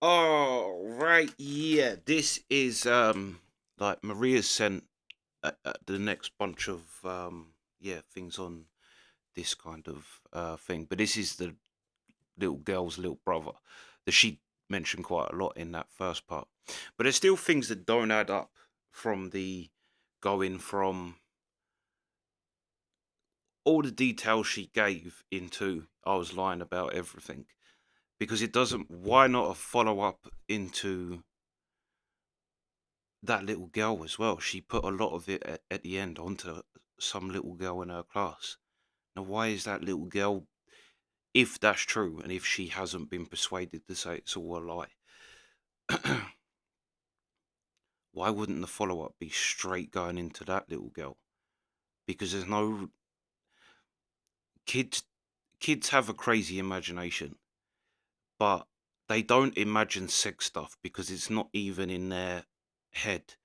Oh, right, yeah. This is like Maria's sent the next bunch of yeah, things on this kind of thing. But this is the little girl's little brother that she mentioned quite a lot in that first part. But there's still things that don't add up from the going from all the details she gave into I was lying about everything, because it doesn't. Why not a follow up into that little girl as well? She put a lot of it at the end onto some little girl in her class. Now, why is that little girl, if that's true, and if she hasn't been persuaded to say it's all a lie, why wouldn't the follow up be straight going into that little girl? Because there's no kids. Kids have a crazy imagination, but they don't imagine sex stuff because it's not even in their head.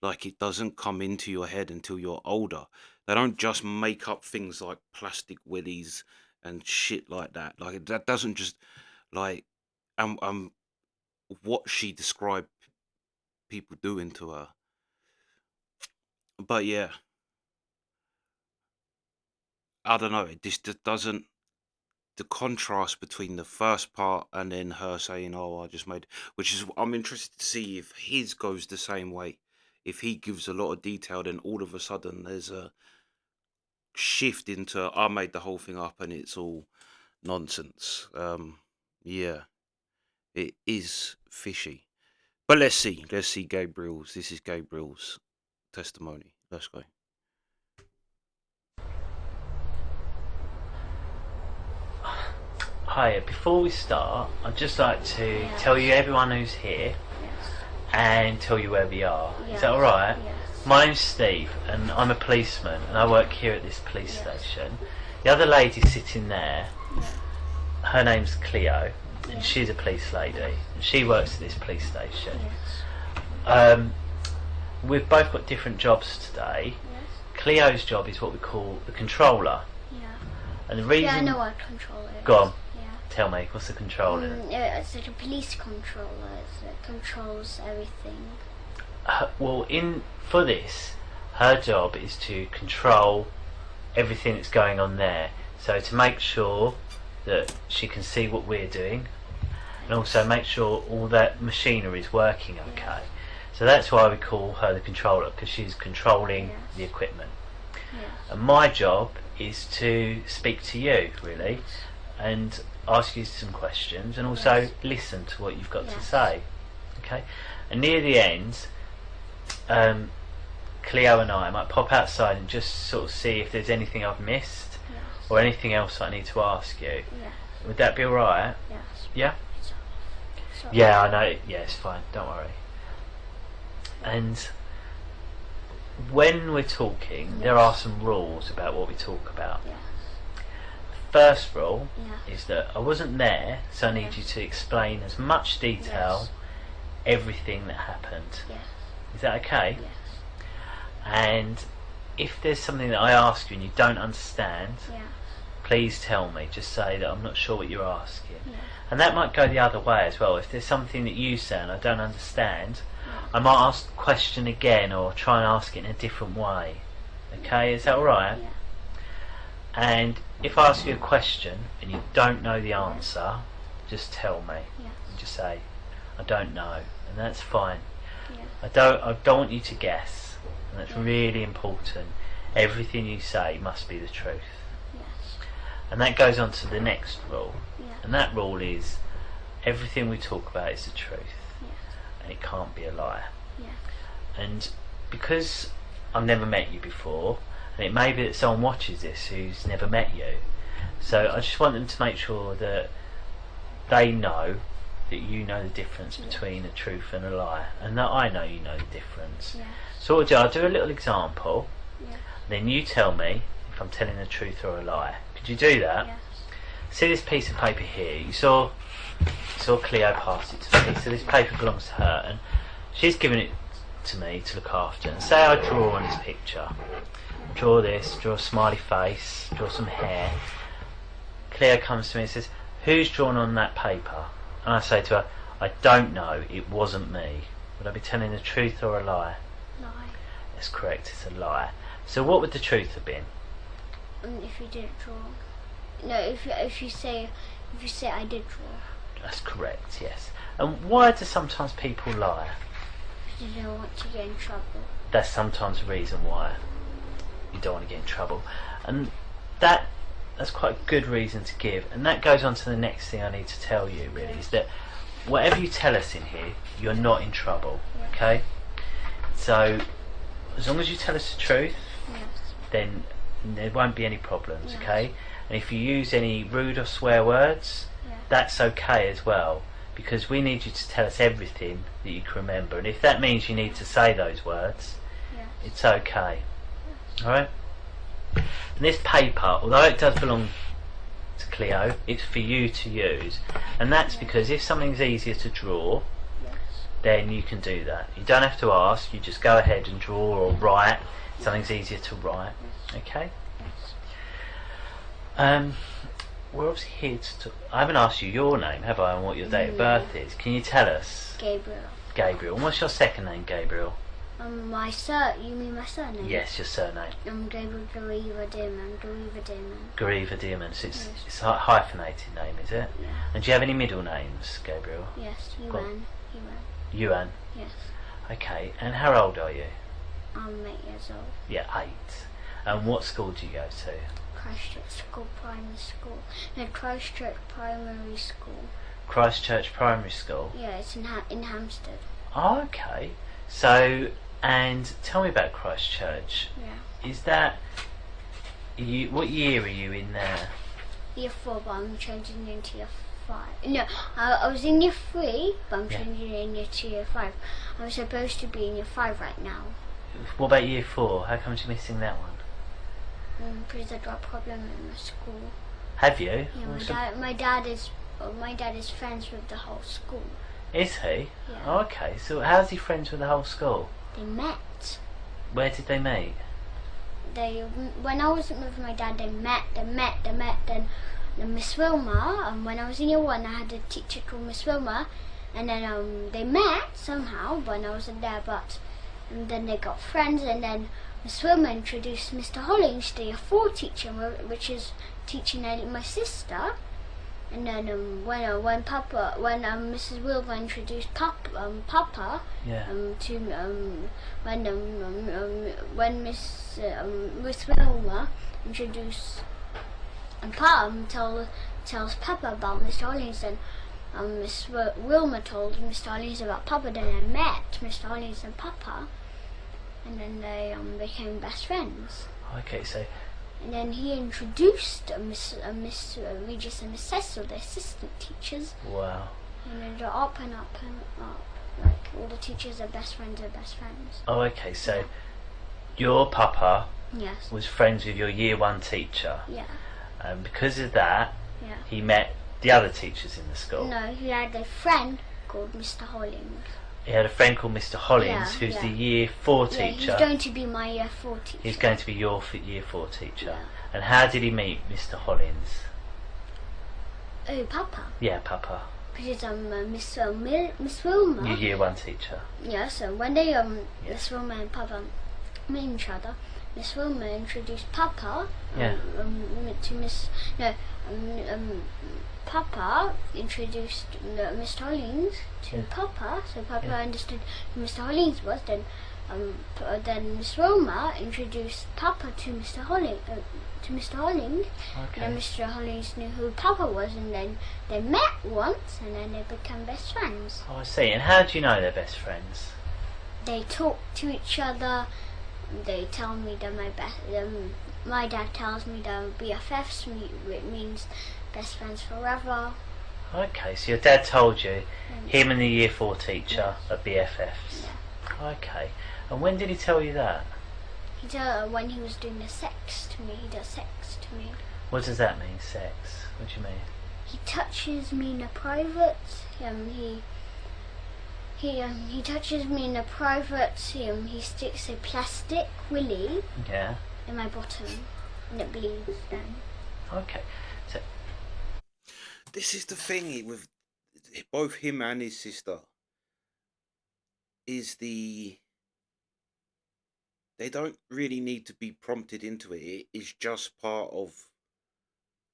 Like, it doesn't come into your head until you're older. They don't just make up things like plastic willies and shit like that. Like, that doesn't just like what she described people doing to her. But yeah, I don't know. It just doesn't. The contrast between the first part and then her saying, "Oh, I just made," which is I'm interested to see if his goes the same way. If he gives a lot of detail, then all of a sudden there's a shift into I made the whole thing up and it's all nonsense. Yeah, it is fishy. But let's see. Let's see Gabriel's. This is Gabriel's testimony. Let's go. Hi, before we start, I'd just like to tell you everyone who's here and tell you where we are. Is that alright? My name's Steve and I'm a policeman and I work here at this police station. The other lady sitting there, her name's Cleo and she's a police lady and she works at this police station. We've both got different jobs today. Cleo's job is what we call the controller. And the reason... Yeah, I know what controller is. Go on. Yeah. Tell me, what's the controller? It's like a police controller. It controls everything. Well, for this, her job is to control everything that's going on there. So to make sure that she can see what we're doing, and also make sure all that machinery is working okay. So that's why we call her the controller, because she's controlling the equipment. And my job is to speak to you, really, and ask you some questions, and also listen to what you've got to say. Okay? And near the end, Cleo and I might pop outside and just sort of see if there's anything I've missed or anything else I need to ask you. Would that be alright? Yes. Yeah? So Yeah, I know. Yeah, it's fine. Don't worry. And when we're talking, there are some rules about what we talk about. The first rule is that I wasn't there, so I need you to explain as much detail everything that happened. Is that okay? And if there's something that I ask you and you don't understand, please tell me. Just say that I'm not sure what you're asking. And that might go the other way as well. If there's something that you say and I don't understand, I might ask the question again or try and ask it in a different way. Okay, is that alright? And if I ask you a question and you don't know the answer, just tell me. And just say, I don't know, and that's fine. I don't want you to guess, and that's really important. Everything you say must be the truth. And that goes on to the next rule. And that rule is everything we talk about is the truth. And it can't be a lie. And because I've never met you before, and it may be that someone watches this who's never met you, so I just want them to make sure that they know that you know the difference between a truth and a lie, and that I know you know the difference. So what I'll do a little example, then you tell me if I'm telling the truth or a lie. Could you do that? See this piece of paper here? You saw Cleo pass it to me, so this paper belongs to her, and she's given it to me to look after. And say I draw on this picture. Draw this, draw a smiley face, draw some hair. Cleo comes to me and says, who's drawn on that paper? And I say to her, I don't know, it wasn't me. Would I be telling the truth or a lie? Lie. That's correct, it's a lie. So what would the truth have been? If you didn't draw. No, if you say I did draw. That's correct, yes. And why do sometimes people lie? Because they don't want to get in trouble. That's sometimes the reason why you don't want to get in trouble. And that's quite a good reason to give. And that goes on to the next thing I need to tell you, really, is that whatever you tell us in here, you're not in trouble, okay? So, as long as you tell us the truth, then there won't be any problems, okay? And if you use any rude or swear words, that's okay as well, because we need you to tell us everything that you can remember. And if that means you need to say those words, it's okay. Alright? And this paper, although it does belong to Cleo, it's for you to use. And that's because if something's easier to draw, then you can do that. You don't have to ask, you just go ahead and draw or write. Something's easier to write. Okay? We're obviously here to I haven't asked you your name, have I, and what your date of birth is. Can you tell us? Gabriel. Gabriel. And what's your second name, Gabriel? You mean my surname? Yes, your surname. Gabriel Gariva Dearman. Gariva Dearman. So it's a hyphenated name, is it? Yeah. And do you have any middle names, Gabriel? Yes, Yuan. Yuan. Yes. Okay, and how old are you? I'm 8 years old. Yeah, 8. And what school do you go to? Christchurch Primary School. No, Christchurch Primary School. Christchurch Primary School? Yeah, it's in Hampstead. Oh, okay. So, and tell me about Christchurch. Yeah. Is that what year are you in there? Year 4, but I'm changing into year 5. No, I was in year 3, but I'm changing into year 5. I'm supposed to be in year 5 right now. What about year 4? How come you're missing that one? Because I got a problem in my school. Have you? Yeah, my dad is friends with the whole school. Is he? Yeah. Oh, okay. So how's he friends with the whole school? They met. Where did they meet? When I wasn't with my dad, they met. Then Miss Wilma. When I was in year 1, I had a teacher called Miss Wilma, and then they met somehow when I wasn't there. And then they got friends, and then Miss Wilma introduced Mr. Hollings, the year 4 teacher, which is teaching my sister. And then when Mrs. Wilma introduced Papa, when Miss Wilma introduced tells Papa about Mr. Hollings, and Miss Wilma told Mr. Hollings about Papa. Then I met Mr. Hollings and Papa, and then they became best friends. Okay, so. And then he introduced Miss Regis and Miss Cecil, the assistant teachers. Wow. And then they're up and up and up. Like all the teachers are best friends. Oh, okay. So your Papa Yes. was friends with your year 1 teacher. Yeah. And because of that, Yeah. he met the other teachers in the school. No, he had a friend called Mr. Hollings. He had a friend called Mr. Hollings, who's the year 4 teacher. Yeah, he's going to be my year 4 teacher. He's going to be your year 4 teacher. Yeah. And how did he meet Mr. Hollins? Oh, Papa. Yeah, Papa. Because Miss Wilma. Your year 1 teacher. Yeah. So when they Miss Wilma and Papa met each other, Miss Wilma introduced Papa. To Miss Papa introduced Mr. Hollings to Papa, so Papa understood who Mr. Hollings was. Then Miss Wilma introduced Papa to Mr. Hollings. Okay. And then Mr. Hollings knew who Papa was, and then they met once, and then they became best friends. Oh, I see. And how do you know they're best friends? They talk to each other. They tell me that my dad tells me that BFFs means best friends forever. Okay, so your dad told you him and the year 4 teacher are BFFs. Yeah. Okay. And when did he tell you that? He told when he was doing the sex to me. He does sex to me. What does that mean, sex? What do you mean? He touches me in the private. He touches me in the private. He sticks a plastic willy in my bottom, and it bleeds then. Okay. So This is the thing with both him and his sister is they don't really need to be prompted into it. It is just part of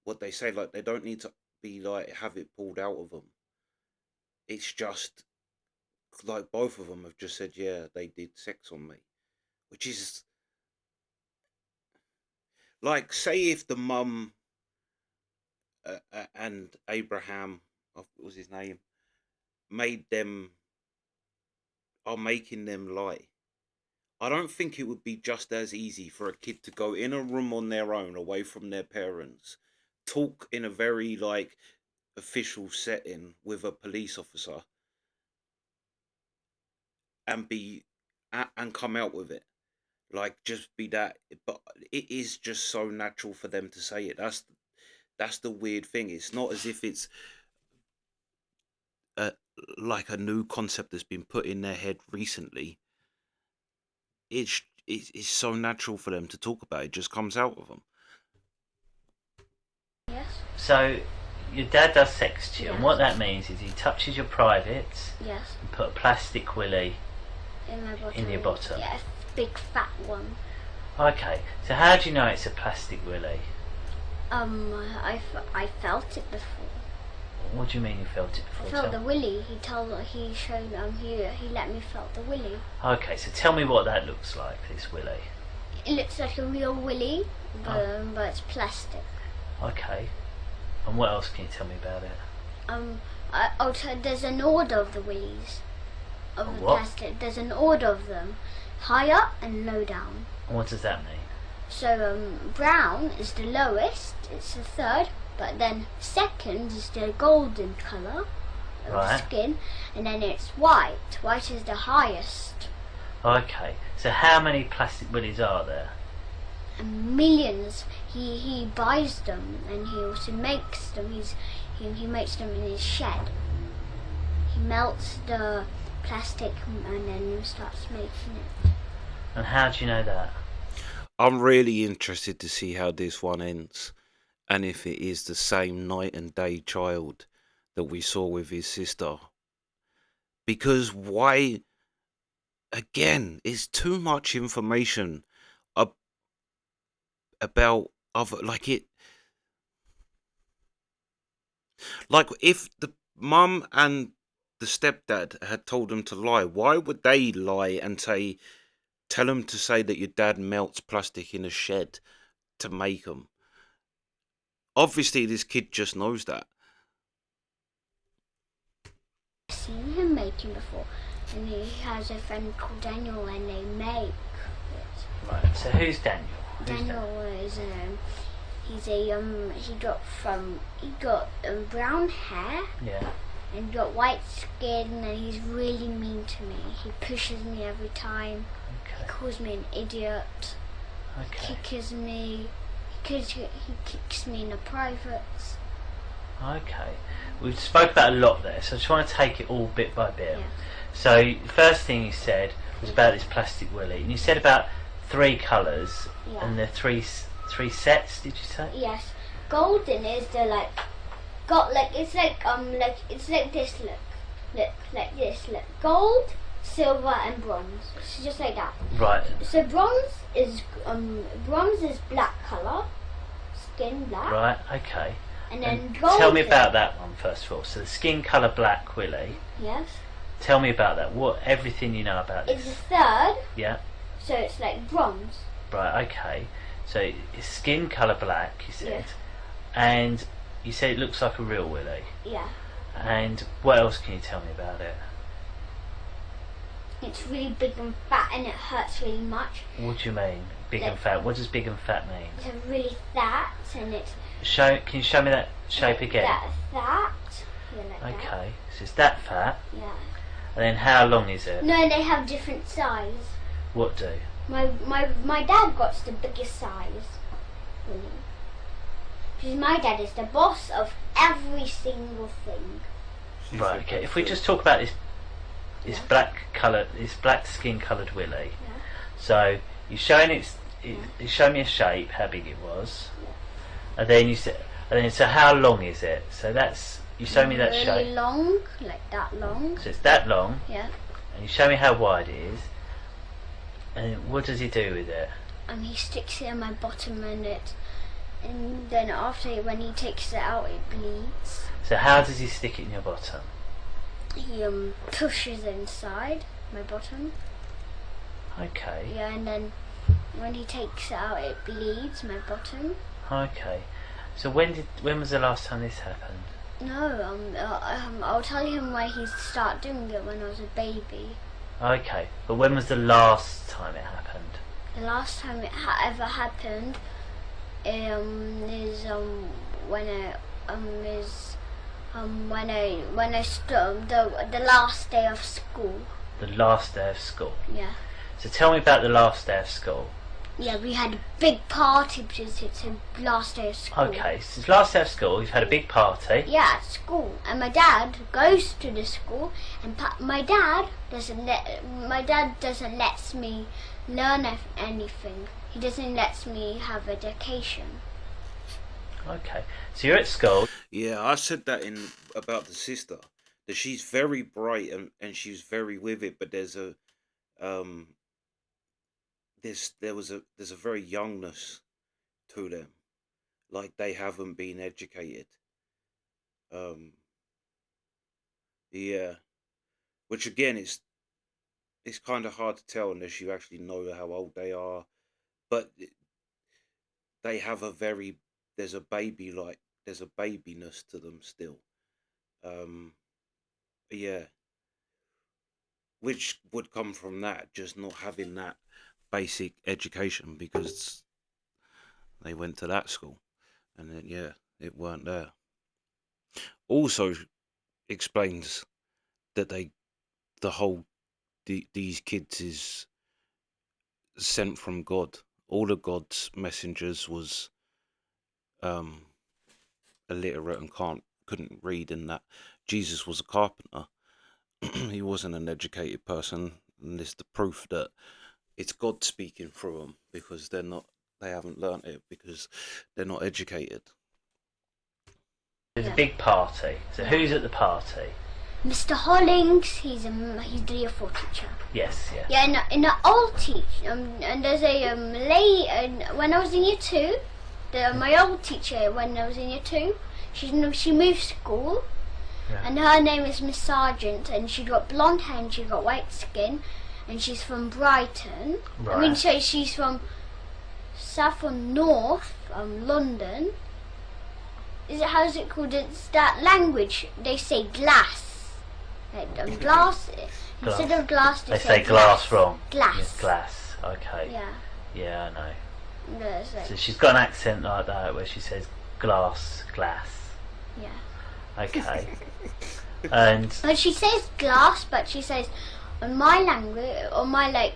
what they say. Like, they don't need to be like have it pulled out of them. It's just like both of them have just said, yeah, they did sex on me, which is like, say if the mum and Abraham, what was his name, made them are making them lie. I don't think it would be just as easy for a kid to go in a room on their own, away from their parents, talk in a very like official setting with a police officer, and and come out with it. Like, just be that. But it is just so natural for them to say it. That's the weird thing. It's not as if it's uh, like a new concept that's been put in their head recently. It's so natural for them to talk about it. It just comes out of them. Yes. So your dad does sex to you, Yes. and what that means is he touches your privates Yes. and put a plastic willy In my bottom. in your bottom. Yes. Big fat one. Okay, so how do you know it's a plastic willy? I felt it before. What do you mean you felt it I before? felt the willy. He showed he let me felt the willy. Okay, so tell me what that looks like, this willy. It looks like a real willy, but it's plastic. Okay, and what else can you tell me about it? There's an order of the willies. Of A the what? plastic. There's an order of them. High up and low down. And what does that mean? So brown is the lowest, it's the third, but then second is the golden colour of the Right. skin, and then it's white. White is the highest. Okay, so how many plastic willies are there? And millions. He buys them, and he also makes them. He makes them in his shed. He melts the plastic and then starts making it. And how do you know that? I'm really interested to see how this one ends, and if it is the same night and day child that we saw with his sister. Because why? Again, it's too much information about other, like it. Like, if the mum and the stepdad had told them to lie, why would they lie and tell them to say that your dad melts plastic in a shed to make them? Obviously, this kid just knows that. I've seen him making before, and he has a friend called Daniel, and they make it. Right, so who's Daniel? Daniel is he got brown hair Yeah. and got white skin, and he's really mean to me. He pushes me every time. He Okay. calls me an idiot. Okay. Kicks me. He kicks me in the privates. Okay. We've spoke about a lot there, so I just want to take it all bit by bit. Yeah. So the first thing you said was about this plastic willy, and you said about 3 colours, Yeah. and the three sets. Did you say? Yes. Golden is the it's like this like this gold, silver, and bronze. It's just like that. Right. So bronze is black color, skin black, Right. Okay. and then And golden. tell me about that one first of all. So the skin colour black willy. Yes. Tell me about that. Everything you know about It's the this? third, Yeah. so it's like bronze. Right. Okay. So it's skin colour black. You said, Yes. and you said it looks like a real willy. Yeah. And what else can you tell me about it? It's really big and fat, and it hurts really much. What do you mean, big and Like- fat? What does big and fat mean? It's really fat, and it's Can you show me that shape again? That fat. Yeah, like that. Okay, so it's that fat, Yeah. and then how long is it? No, they have different size. What do? My dad got the biggest size. Really. Because my dad is the boss of every single thing. Right. Okay. If we just talk about this Yeah. this black skin coloured willy. Yeah. So you're showing you show me a shape, how big it was, Yeah. and then you said, and then so how long is it? So that's You show me that really shape. long, like that long. So it's that long, Yeah. and you show me how wide it is. And what does he do with it? He sticks it in my bottom and then after when he takes it out, it bleeds. So how does he stick it in your bottom? He pushes inside my bottom. Okay. Yeah, and then when he takes it out, it bleeds my bottom. Okay. So when was the last time this happened? No, I'll tell him why he started doing it when I was a baby. Okay, but when was the last time it happened? The last time it ever happened is when I stood the last day of school. The last day of school. Yeah. So tell me about the last day of school. Yeah, we had a big party because it's the last day of school. Okay, so it's last day of school, you've had a big party. Yeah, at school, and my dad goes to the school, and my dad doesn't let me learn anything. He doesn't let me have education. Okay, so you're at school. Yeah, I said that in about the sister, that she's very bright and she's very with it, but there's a there's a very youngness to them, like they haven't been educated. Yeah, which again is it's kind of hard to tell unless you actually know how old they are, but they have a very there's a there's a babiness to them still. Um, yeah, which would come from that, just not having that basic education because they went to that school, and then yeah, it weren't there. Also explains that these kids is sent from God. All of God's messengers was illiterate and couldn't read, and that Jesus was a carpenter. He wasn't an educated person, and this the proof that it's God speaking through them because they haven't learnt it because they're not educated. There's a big party. So who's at the party? Mr. Hollings, he's the year 4 teacher. Yes, yeah. Yeah, in the old teacher, and there's a lady. When I was in year 2, my old teacher when I was in year 2, she moved school, Yeah. and her name is Miss Sargent, and she got blonde hair and she got white skin, and she's from Brighton. Right. I mean, so she's from south or north, London. How's it called? It's that language. They say glass. Like, glass. Instead of glass, They say glass wrong. Glass. Yes, glass. Okay. Yeah. Yeah, I know. No, it's like, So she's got an accent like that where she says glass. yeah. Okay. And But she says glass, but she says on my language, on my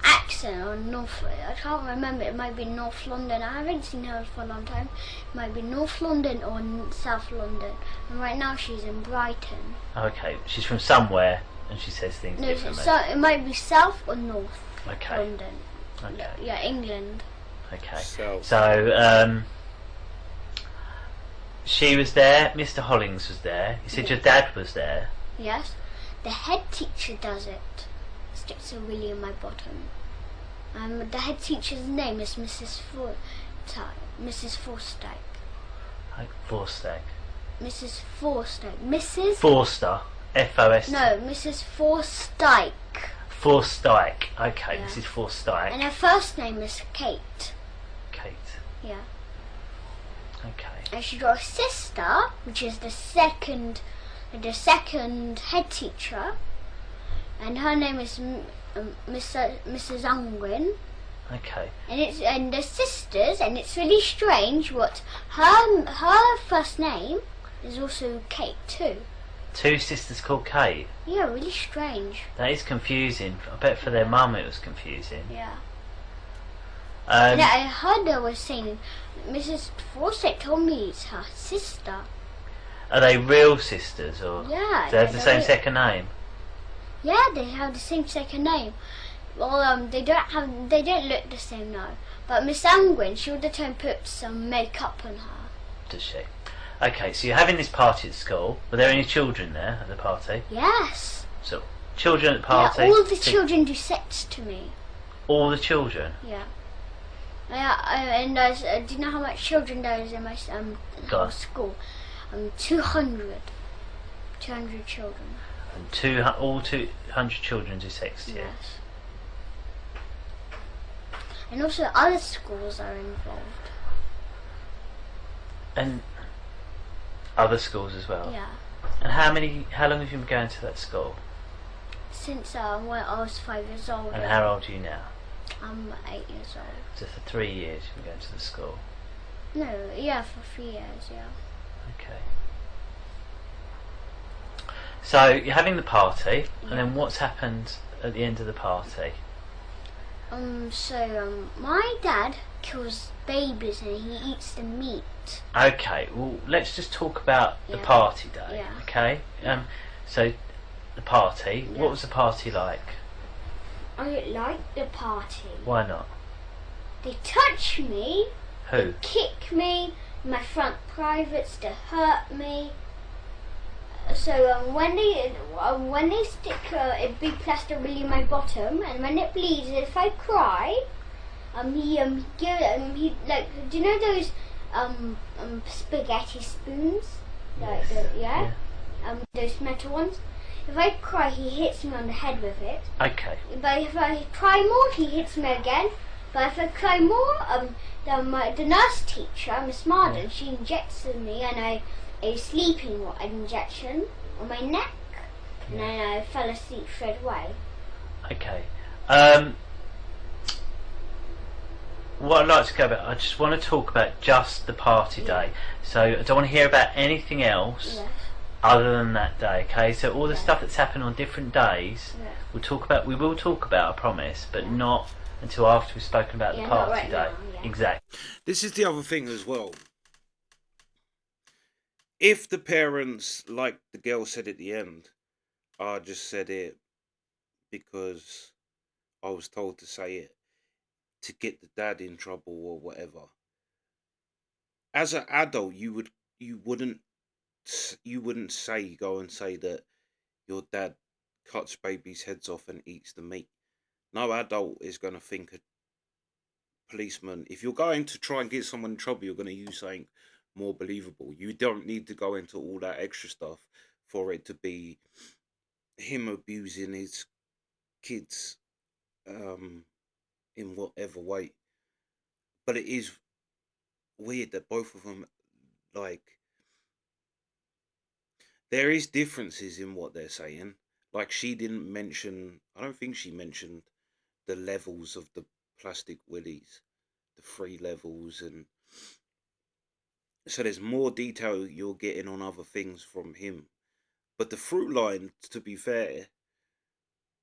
accent on North. I can't remember. It might be North London. I haven't seen her for a long time. It might be North London or South London. And right now she's in Brighton. okay, she's from somewhere and she says things No, differently. so it might be South or North Okay. London. Okay. Yeah, England. Okay. So So she was there, Mr. Hollings was there. You said your dad was there. Yes. The head teacher does it. Sticks a willy in my bottom. The head teacher's name is Mrs. Mrs. Forstyke. Like Forstack. Mrs. Forstyke. Mrs. Forster. F-O-S. No, Mrs. Forstyke. Forstyke. Okay, Yeah. Mrs. Forstyke. And her first name is Kate. Kate. Yeah. Okay. And she got a sister, which is the second head teacher, and her name is Mrs. Unwin. Okay. And they're sisters, and it's really strange what her first name is also Kate too. Two sisters called Kate. Yeah, really strange. That is confusing. I bet for their mum it was confusing. Yeah. And Um, I heard they were saying Mrs. Forsyth told me it's her sister. are they real sisters or Yeah. do they have the they're same real- second name? Yeah, they have the same second name. Well, they don't look the same now. But Miss Angwin, she all the time puts some makeup on her. Does she? Okay, so you're having this party at school. Were there any children there at the party? Yes. So, children at the party? Yeah, all the children do sex to me. All the children? Yeah. And do you know how much children there is in my whole school? 200. 200 children. And all 200 children do sex to you? Yes. And also other schools are involved. And other schools as well? Yeah. And how long have you been going to that school? Since when I was 5 years old. And how old are you now? I'm 8 years old. So for 3 years you've been going to the school? No, yeah, for 3 years, yeah. Okay. So you're having the party, and then what's happened at the end of the party? My dad kills babies and he eats the meat. Okay, well, let's just talk about the party day, Yeah. okay? So, the party, what was the party like? I don't like the party. Why not? They touch me. Who? They kick me. My front privates. They hurt me. So when they stick a big plaster really in my bottom, and when it bleeds, if I cry, he like, do you know those spaghetti spoons? Like those metal ones. If I cry, he hits me on the head with it. Okay. But if I cry more, he hits me again. But if I cry more, the nurse teacher, Miss Marden, she injects me, and a sleeping injection on my neck, and then I fell asleep straight away. Okay. What I'd like to go about, I just want to talk about just the party day. So I don't want to hear about anything else other than that day. Okay. So all the stuff that's happened on different days, we will talk about, I promise, but not until after we've spoken about the party day. Exactly. This is the other thing as well. If the parents, like the girl said at the end, I just said it because I was told to say it to get the dad in trouble or whatever. As an adult, you wouldn't go and say that your dad cuts babies' heads off and eats the meat. No adult is going to think a policeman. If you're going to try and get someone in trouble, you're going to use something more believable. You don't need to go into all that extra stuff for it to be him abusing his kids in whatever way. But it is weird that both of them, like, there is differences in what they're saying. Like, she didn't mention, I don't think she mentioned the levels of the plastic willies, the 3 levels, and so there's more detail you're getting on other things from him. But the through line, to be fair,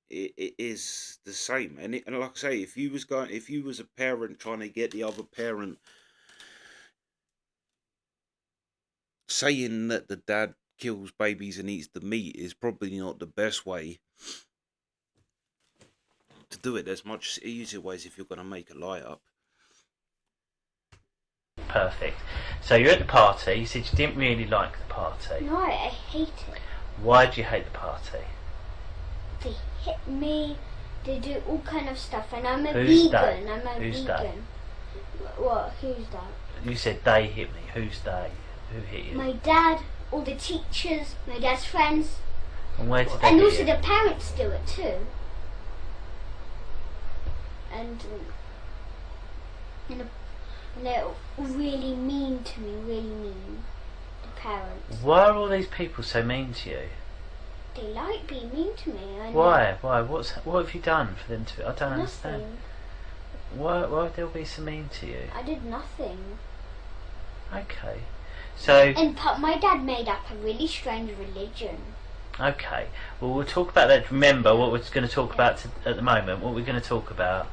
it is the same. And like I say, if you was a parent trying to get the other parent saying that the dad kills babies and eats the meat is probably not the best way to do it. There's much easier ways if you're going to make a lie up. Perfect. So you're at the party. You said you didn't really like the party. No, I hate it. Why do you hate the party? They hit me. They do all kind of stuff, and I'm a Who's vegan. they? I'm a Who's vegan. What? Who's that? You said they hit me. Who's they? Who hit you? My dad, all the teachers, my dad's friends, And where did they and hit also you? the parents do it too. And they're really mean to me. Really mean. The parents. Why are all these people so mean to you? They like being mean to me. Why? What have you done for them to? I don't understand. Nothing. Why would they all be so mean to you? I did nothing. Okay. So. And my dad made up a really strange religion. Okay. Well, we'll talk about that. Remember what we're going to talk about at the moment. What we're going to talk about.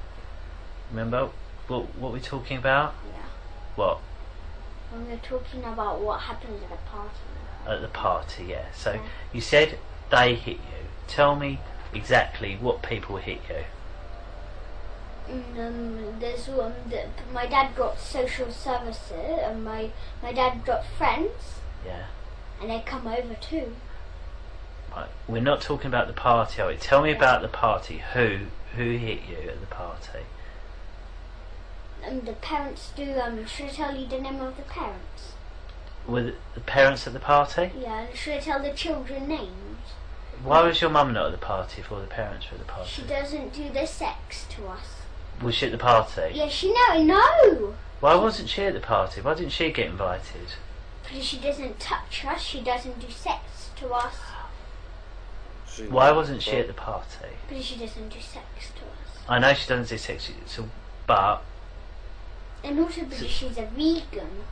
Remember what we're talking about? Yeah. What? When we're talking about what happens at a party. At the party, yeah. So you said they hit you. Tell me exactly what people hit you. My dad got social services, and my dad got friends, Yeah. And they come over too. Right. We're not talking about the party, are we? Tell me about the party. Who hit you at the party? The parents do. Should I tell you the name of the parents? Were the parents at the party? Yeah. Should I tell the children names? Why was your mum not at the party if all the parents were at the party? She doesn't do the sex to us. Was she at the party? Yeah, no. Why wasn't she at the party? Why didn't she get invited? Because she doesn't touch us. She doesn't do sex to us. Why wasn't she at the party? Because she doesn't do sex to us. I know she doesn't do sex, but... And also because she's a vegan.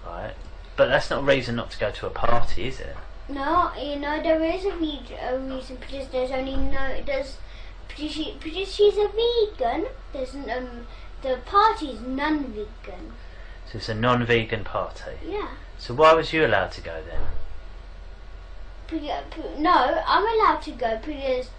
Right. But that's not a reason not to go to a party, is it? No, there is a reason, because there's only because she's a vegan, the party is non-vegan. So it's a non-vegan party? Yeah. So why was you allowed to go then? No, I'm allowed to go because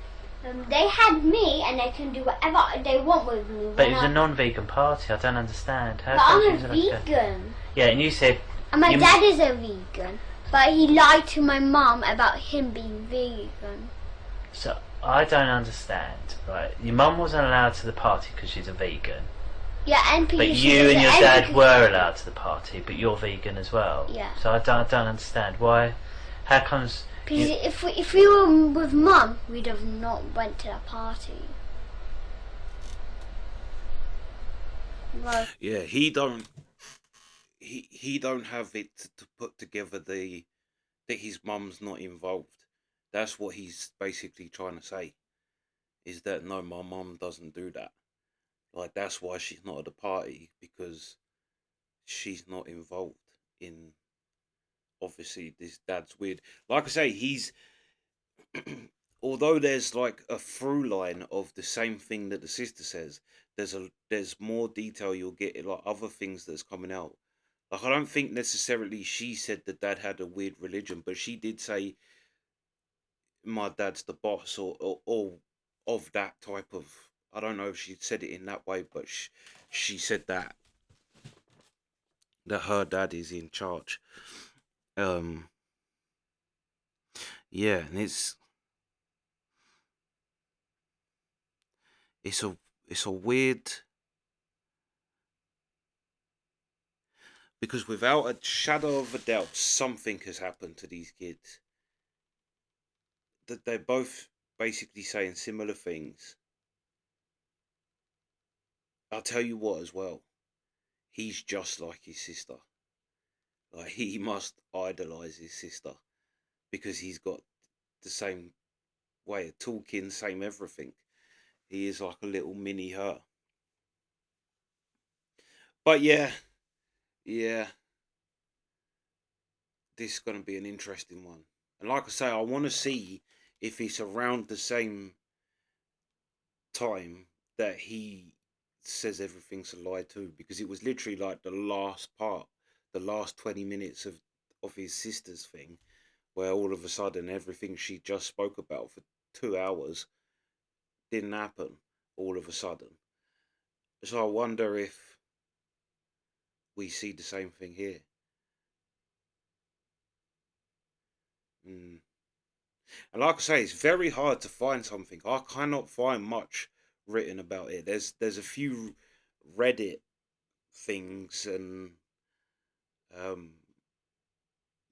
they had me and they can do whatever they want with me. But it was a non-vegan party, I don't understand. But I'm a vegan. Yeah, and you said... And my dad is a vegan, but he lied to my mum about him being vegan. So, I don't understand, right? Your mum wasn't allowed to the party because she's a vegan. Yeah, and but you and your dad were allowed to the party, but you're vegan as well. Yeah. So I don't understand why. How comes? Because if we were with mum, we'd have not went to the party. Well, Yeah, he don't have it to put together that his mum's not involved. That's what he's basically trying to say. Is that no, my mum doesn't do that. Like, that's why she's not at the party, because she's not involved in, obviously, this dad's weird. Like I say, he's, although there's like a through line of the same thing that the sister says, there's more detail you'll get in like other things that's coming out. Like, I don't think necessarily she said that dad had a weird religion, but she did say my dad's the boss, or of that type of, I don't know if she said it in that way, but she said that her dad is in charge. Yeah, and it's a weird, because without a shadow of a doubt, something has happened to these kids. That they're both basically saying similar things. I'll tell you what as well. He's just like his sister. Like, he must idolize his sister because he's got the same way of talking, same everything. He is like a little mini her. But yeah, this is going to be an interesting one. And like I say, I want to see if it's around the same time that he says everything's a lie too, because it was literally like the last 20 minutes of his sister's thing, where all of a sudden everything she just spoke about for 2 hours didn't happen all of a sudden. So I wonder if we see the same thing here. And like I say, it's very hard to find something. I cannot find much written about it. There's a few Reddit things, and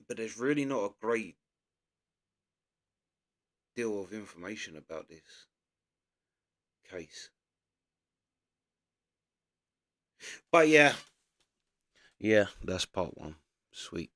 but there's really not a great deal of information about this case. But yeah, that's part one. Sweet.